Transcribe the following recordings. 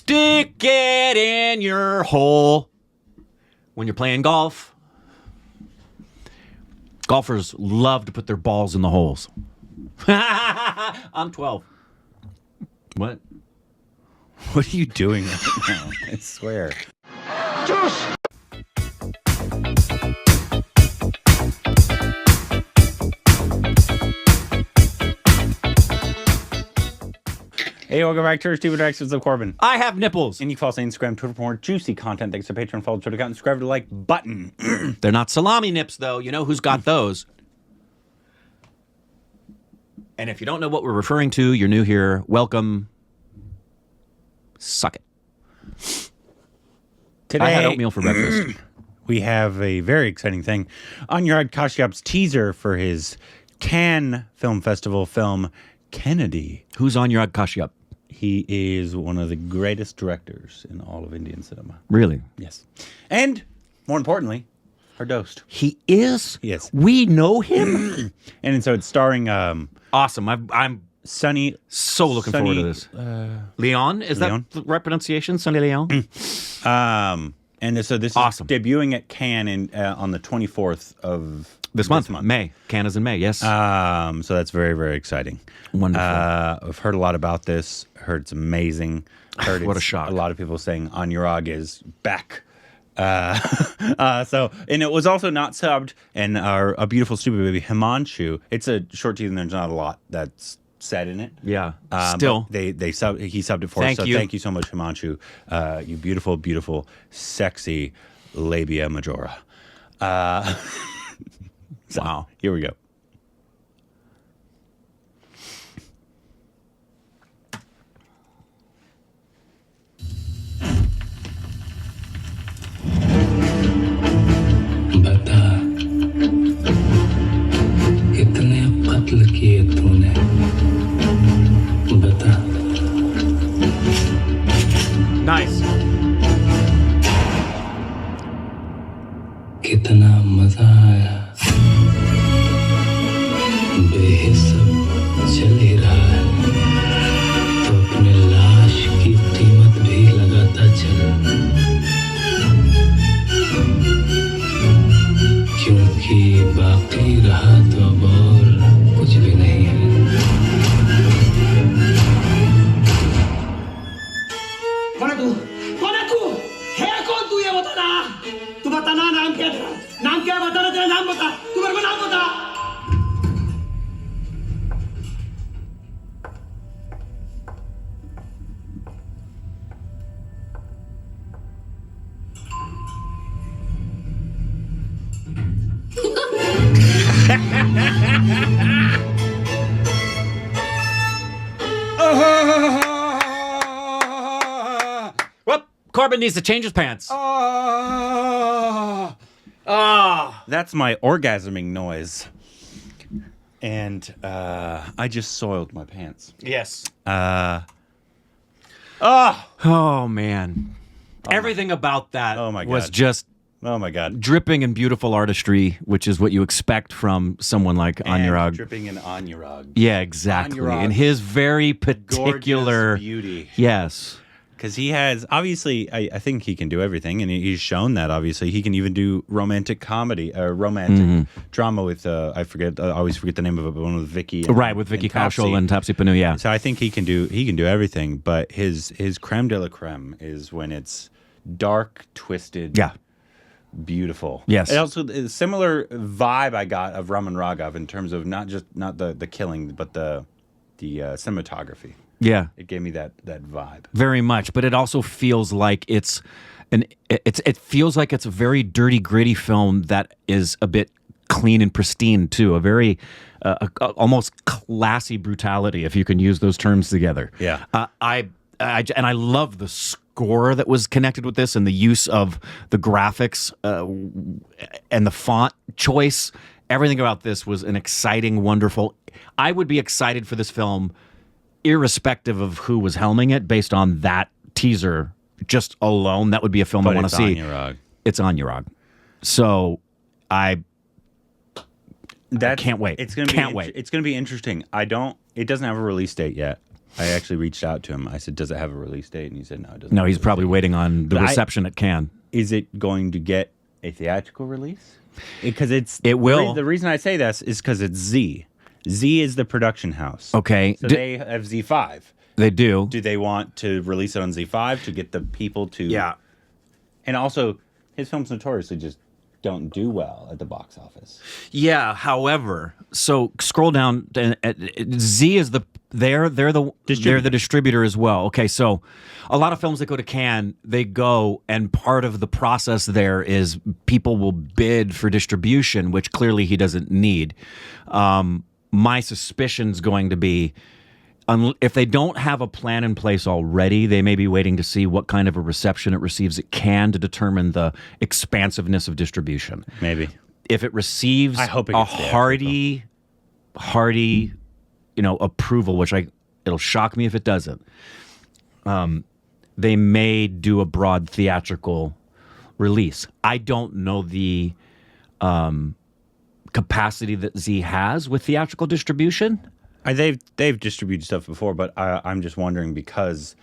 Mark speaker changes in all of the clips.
Speaker 1: Stick it in your hole when you're playing golf. Golfers love to put their balls in the holes. I'm 12. What?
Speaker 2: What are you doing right now? I swear. Hey, welcome back to our Stupid Reactions of Corbin.
Speaker 1: I have nipples.
Speaker 2: And you can follow us on Instagram, Twitter for more juicy content. Thanks to Patreon, follow Twitter account, and subscribe to the like button.
Speaker 1: They're not salami nips, though. You know who's got those. And if you don't know what we're referring to, you're new here. Welcome. Suck it.
Speaker 2: Today,
Speaker 1: I had oatmeal for breakfast.
Speaker 2: We have a very exciting thing. Anurag Kashyap's teaser for his Cannes Film Festival film, Kennedy.
Speaker 1: Who's Anurag Kashyap?
Speaker 2: He is one of the greatest directors in all of Indian cinema.
Speaker 1: Really?
Speaker 2: Yes. And, more importantly, our dosed.
Speaker 1: He is?
Speaker 2: Yes.
Speaker 1: We know him?
Speaker 2: And so it's starring
Speaker 1: Awesome. I'm
Speaker 2: Sonny.
Speaker 1: so looking forward to this. Leon? Is
Speaker 2: Leon?
Speaker 1: that the right pronunciation? Sonny Leon?
Speaker 2: And so this
Speaker 1: Awesome.
Speaker 2: is debuting at Cannes on the 24th of
Speaker 1: This month. May. Cannes is in May, yes.
Speaker 2: So that's very, very exciting.
Speaker 1: Wonderful.
Speaker 2: I've heard a lot about this. Heard it's amazing. Heard
Speaker 1: What a
Speaker 2: it's
Speaker 1: shock.
Speaker 2: A lot of people saying Anurag is back. And it was also not subbed. And a beautiful stupid baby Himanshu. It's a short teaser and there's not a lot that's said in it.
Speaker 1: Yeah. Still.
Speaker 2: he subbed it for us.
Speaker 1: Thank you.
Speaker 2: Thank you so much, Himanshu. You beautiful, beautiful, sexy labia majora. So,
Speaker 1: Wow.
Speaker 2: Here we go.
Speaker 3: बता कितने कत्ल किए तूने बता
Speaker 1: Nice.
Speaker 3: कितना मजा आया बेहिसाब चल ही रहा है तो अपने लाश की कीमत भी लगाता चल क्योंकि बाकी रहा तो अब और कुछ भी नहीं है
Speaker 4: कौन है तू? कौन है तू? है कौन तू? ये बता ना। तू बता ना, नाम क्या है तेरा? नाम क्या है? बता ना, तेरा नाम बता। तू मेरे को नाम बता।
Speaker 1: Well, Corbin needs to change his pants.
Speaker 2: That's my orgasming noise. And I just soiled my pants.
Speaker 1: Yes.
Speaker 2: Oh,
Speaker 1: Oh, man. Everything about that
Speaker 2: Oh, my
Speaker 1: was
Speaker 2: God.
Speaker 1: just
Speaker 2: oh my God.
Speaker 1: dripping in beautiful artistry, which is what you expect from someone like
Speaker 2: And
Speaker 1: Anurag.
Speaker 2: dripping in Anurag.
Speaker 1: Yeah, exactly.
Speaker 2: Anurag's
Speaker 1: And his very particular
Speaker 2: Gorgeous beauty.
Speaker 1: Yes.
Speaker 2: Because he has, obviously, I think he can do everything, and he's shown that, obviously. He can even do romantic comedy, romantic drama with, I always forget the name of it, but one with Vicky.
Speaker 1: Right, with Vicky Kaushal and Taapsee Pannu, yeah.
Speaker 2: So I think he can do everything, but his creme de la creme is when it's dark, twisted,
Speaker 1: Yeah.
Speaker 2: beautiful.
Speaker 1: Yes.
Speaker 2: And also, a similar vibe I got of Raman Raghav in terms of not the killing, but the cinematography.
Speaker 1: Yeah.
Speaker 2: It gave me that vibe.
Speaker 1: Very much, but it also feels like it feels like it's a very dirty, gritty film that is a bit clean and pristine too. A very almost classy brutality, if you can use those terms together.
Speaker 2: Yeah.
Speaker 1: I love the score that was connected with this and the use of the graphics and the font choice. Everything about this was an exciting, wonderful. I would be excited for this film irrespective of who was helming it, based on that teaser just alone. That would be a film I want to see.
Speaker 2: Anurag.
Speaker 1: It's Anurag. So I can't wait.
Speaker 2: It's gonna
Speaker 1: Can't
Speaker 2: be
Speaker 1: wait.
Speaker 2: It's gonna be interesting. It doesn't have a release date yet. I actually reached out to him. I said, "Does it have a release date?" And he said, "No, it doesn't."
Speaker 1: No, he's probably waiting on the reception at Cannes.
Speaker 2: Is it going to get a theatrical release? Because
Speaker 1: It will.
Speaker 2: The reason I say this is because it's Z. Z is the production house.
Speaker 1: Okay.
Speaker 2: So they have Z5.
Speaker 1: They do.
Speaker 2: Do they want to release it on Z5 to get the people to?
Speaker 1: Yeah.
Speaker 2: And also, his films notoriously just don't do well at the box office.
Speaker 1: Yeah. However, so scroll down. Z is they're the distributor as well. Okay, so a lot of films that go to Cannes, they go, and part of the process there is people will bid for distribution, which clearly he doesn't need. My suspicion's going to be, if they don't have a plan in place already, they may be waiting to see what kind of a reception it receives at Cannes to determine the expansiveness of distribution.
Speaker 2: Maybe.
Speaker 1: If it receives
Speaker 2: I hope it
Speaker 1: a
Speaker 2: gets theatrical.
Speaker 1: hearty, approval, which it'll shock me if it doesn't. They may do a broad theatrical release. I don't know the capacity that Z has with theatrical distribution.
Speaker 2: They've distributed stuff before, but I'm just wondering because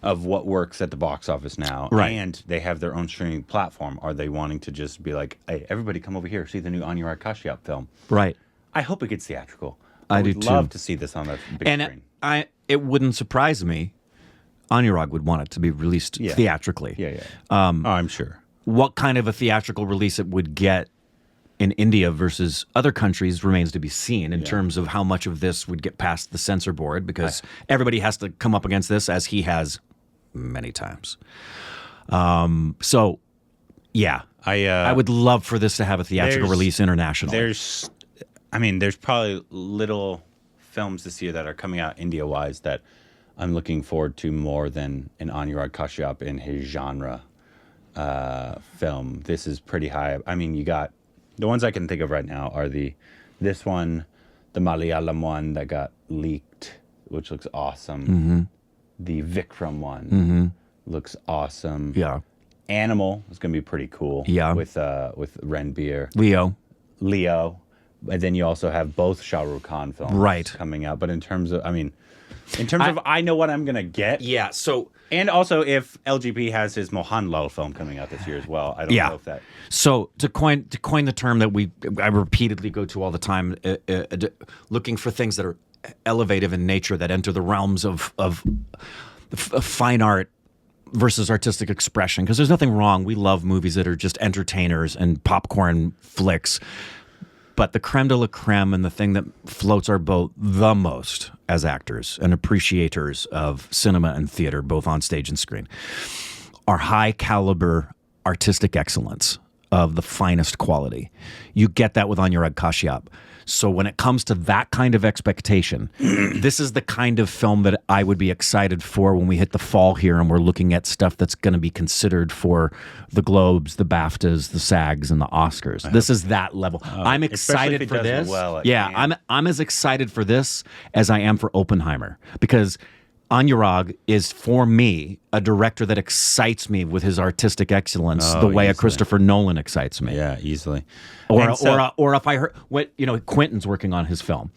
Speaker 2: of what works at the box office now,
Speaker 1: Right.
Speaker 2: and they have their own streaming platform. Are they wanting to just be like, "Hey, everybody, come over here, see the new Anurag Kashyap film"?
Speaker 1: Right.
Speaker 2: I hope it gets theatrical.
Speaker 1: I
Speaker 2: would
Speaker 1: do
Speaker 2: love
Speaker 1: too.
Speaker 2: to see this on the big
Speaker 1: And
Speaker 2: screen.
Speaker 1: it wouldn't surprise me. Anurag would want it to be released
Speaker 2: Yeah.
Speaker 1: theatrically.
Speaker 2: Yeah. I'm sure.
Speaker 1: What kind of a theatrical release it would get in India versus other countries remains to be seen in terms of how much of this would get past the censor board, because everybody has to come up against this, as he has many times. So, yeah, I would love for this to have a theatrical release internationally.
Speaker 2: There's probably little films this year that are coming out India-wise that I'm looking forward to more than an Anurag Kashyap in his genre film. This is pretty high. I mean, you got the ones I can think of right now are this one, the Malayalam one that got leaked, which looks awesome.
Speaker 1: Mm-hmm.
Speaker 2: The Vikram one looks awesome.
Speaker 1: Yeah.
Speaker 2: Animal is going to be pretty cool.
Speaker 1: Yeah.
Speaker 2: With Ranbir.
Speaker 1: Leo.
Speaker 2: And then you also have both Shah Rukh Khan films coming out. But in terms of, I know what I'm going to get.
Speaker 1: Yeah, so...
Speaker 2: And also if LGP has his Mohanlal film coming out this year as well. I don't know if that...
Speaker 1: So to coin the term that I repeatedly go to all the time, looking for things that are elevative in nature, that enter the realms of fine art versus artistic expression, because there's nothing wrong. We love movies that are just entertainers and popcorn flicks. But the creme de la creme, and the thing that floats our boat the most as actors and appreciators of cinema and theater, both on stage and screen, are high caliber artistic excellence of the finest quality. You get that with Anurag Kashyap. So when it comes to that kind of expectation, this is the kind of film that I would be excited for when we hit the fall here and we're looking at stuff that's going to be considered for the Globes, the BAFTAs, the SAGs, and the Oscars. This is that level. I'm excited for this. I'm as excited for this as I am for Oppenheimer, because Anurag is, for me, a director that excites me with his artistic excellence the way a Christopher Nolan excites me.
Speaker 2: Yeah, easily.
Speaker 1: Or if I heard Quentin's working on his film,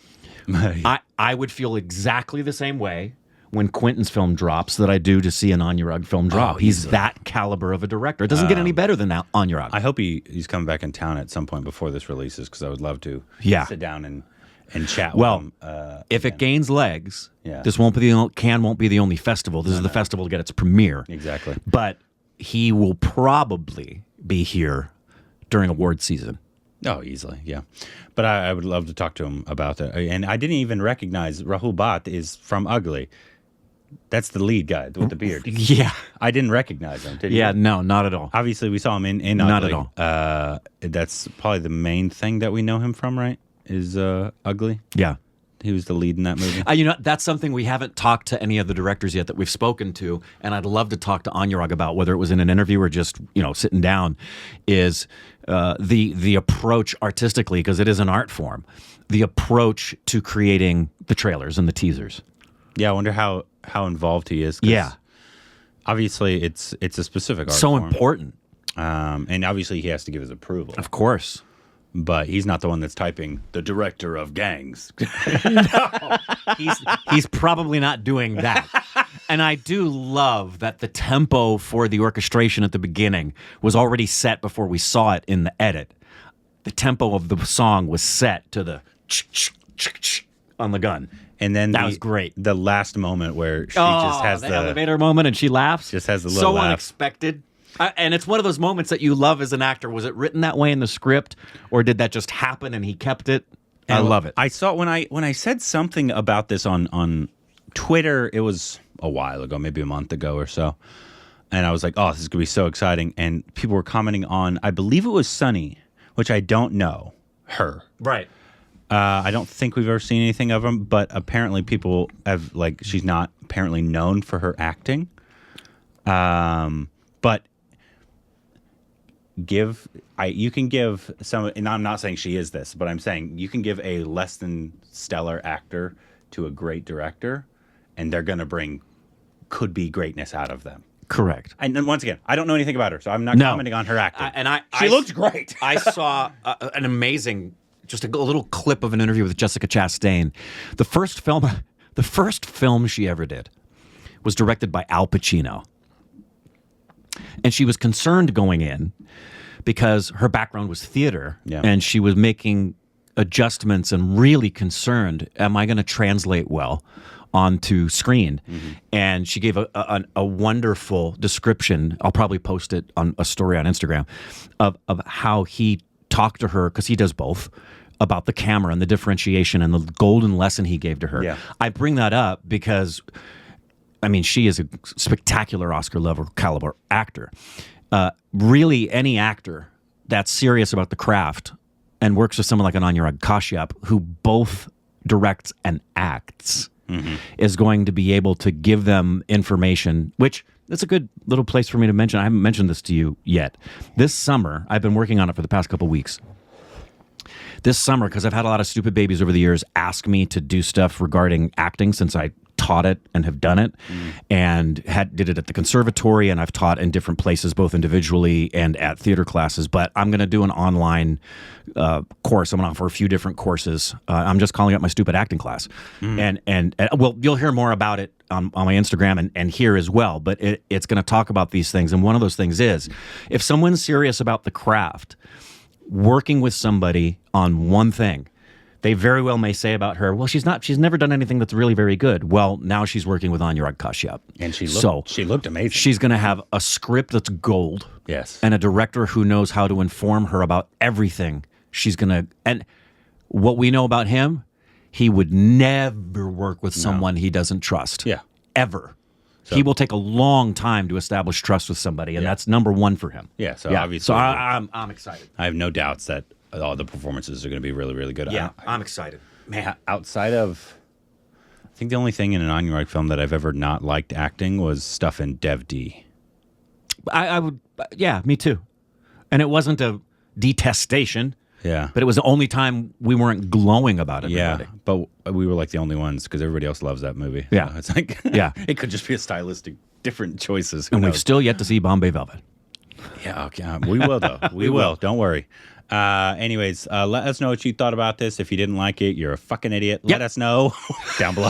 Speaker 1: I would feel exactly the same way when Quentin's film drops that I do to see an Anurag film drop. He's that caliber of a director. It doesn't get any better than that, Anurag.
Speaker 2: I hope he's coming back in town at some point before this releases, because I would love to sit down and chat with him.
Speaker 1: If it gains legs, this Cannes won't be the only festival. This is the festival to get its premiere.
Speaker 2: Exactly.
Speaker 1: But he will probably be here during award season.
Speaker 2: Oh, easily, yeah. But I would love to talk to him about that. And I didn't even recognize Rahul Bhat is from Ugly. That's the lead guy with the beard.
Speaker 1: Yeah.
Speaker 2: I didn't recognize him, did you?
Speaker 1: Yeah, no, not at all.
Speaker 2: Obviously, we saw him in Ugly.
Speaker 1: Not at all.
Speaker 2: That's probably the main thing that we know him from, right? Is Ugly.
Speaker 1: Yeah.
Speaker 2: He was the lead in that movie.
Speaker 1: That's something we haven't talked to any of the directors yet that we've spoken to, and I'd love to talk to Anurag about, whether it was in an interview or just sitting down, is the approach artistically, because it is an art form, the approach to creating the trailers and the teasers.
Speaker 2: Yeah, I wonder how involved he is.
Speaker 1: Yeah.
Speaker 2: Obviously, it's a specific art
Speaker 1: so
Speaker 2: form.
Speaker 1: Important.
Speaker 2: And obviously, he has to give his approval.
Speaker 1: Of course.
Speaker 2: but he's not the one that's typing the director of Gangs.
Speaker 1: He's probably not doing that. And I do love that the tempo for the orchestration at the beginning was already set before we saw it in the edit. The tempo of the song was set to the on the gun.
Speaker 2: And then
Speaker 1: that was great.
Speaker 2: The last moment where she just has the
Speaker 1: elevator moment and she laughs.
Speaker 2: Just has the little
Speaker 1: so
Speaker 2: laugh.
Speaker 1: Unexpected. And it's one of those moments that you love as an actor. Was it written that way in the script, or did that just happen and he kept it? I love it.
Speaker 2: I saw when I said something about this on Twitter. It was a while ago, maybe a month ago or so, and I was like, "Oh, this is gonna be so exciting!" And people were commenting on, I believe it was Sunny, which I don't know her.
Speaker 1: Right.
Speaker 2: I don't think we've ever seen anything of him, but apparently people have she's not apparently known for her acting. But you can give some, and I'm not saying she is this, but I'm saying you can give a less than stellar actor to a great director, and they're going to bring could be greatness out of them.
Speaker 1: Correct.
Speaker 2: And then once again, I don't know anything about her, so I'm not commenting on her acting. She looked great.
Speaker 1: I saw an amazing, just a little clip of an interview with Jessica Chastain. The first film she ever did was directed by Al Pacino. And she was concerned going in because her background was theater, and she was making adjustments and really concerned, am I going to translate well onto screen? Mm-hmm. And she gave a wonderful description. I'll probably post it on a story on Instagram of how he talked to her, because he does both, about the camera and the differentiation and the golden lesson he gave to her.
Speaker 2: Yeah.
Speaker 1: I bring that up because, I mean, she is a spectacular Oscar-level caliber actor. Really, any actor that's serious about the craft and works with someone like an Anurag Kashyap, who both directs and acts, is going to be able to give them information, which that's a good little place for me to mention. I haven't mentioned this to you yet. This summer, I've been working on it for the past couple weeks. This summer, because I've had a lot of stupid babies over the years ask me to do stuff regarding acting since I taught it and have done it, and did it at the conservatory, and I've taught in different places, both individually and at theater classes. But I'm going to do an online course. I'm going to offer a few different courses. I'm just calling it my stupid acting class, and well, you'll hear more about it on my Instagram and here as well. But it's going to talk about these things, and one of those things is, if someone's serious about the craft, working with somebody on one thing, they very well may say about her, well, she's never done anything that's really very good. Well, now she's working with Anurag Kashyap.
Speaker 2: And she looked amazing.
Speaker 1: She's going to have a script that's gold.
Speaker 2: Yes.
Speaker 1: And a director who knows how to inform her about everything. And what we know about him, he would never work with someone he doesn't trust.
Speaker 2: Yeah.
Speaker 1: Ever.
Speaker 2: So,
Speaker 1: he will take a long time to establish trust with somebody, and that's number one for him.
Speaker 2: Yeah, so obviously.
Speaker 1: So I'm excited.
Speaker 2: I have no doubts that all the performances are going to be really, really good.
Speaker 1: Yeah, I'm excited. Man,
Speaker 2: outside of, I think the only thing in an Anurag film that I've ever not liked acting was stuff in Dev D.
Speaker 1: I would, yeah, me too. And it wasn't a detestation.
Speaker 2: Yeah.
Speaker 1: But it was the only time we weren't glowing about it.
Speaker 2: Yeah, but we were like the only ones because everybody else loves that movie.
Speaker 1: Yeah.
Speaker 2: So it's like,
Speaker 1: yeah,
Speaker 2: it could just be a stylistic, different choices.
Speaker 1: And we've still yet to see Bombay Velvet.
Speaker 2: Yeah, okay. We will, though. We will. Don't worry. Anyways, let us know what you thought about this. If you didn't like it, you're a fucking idiot. Let us know down below.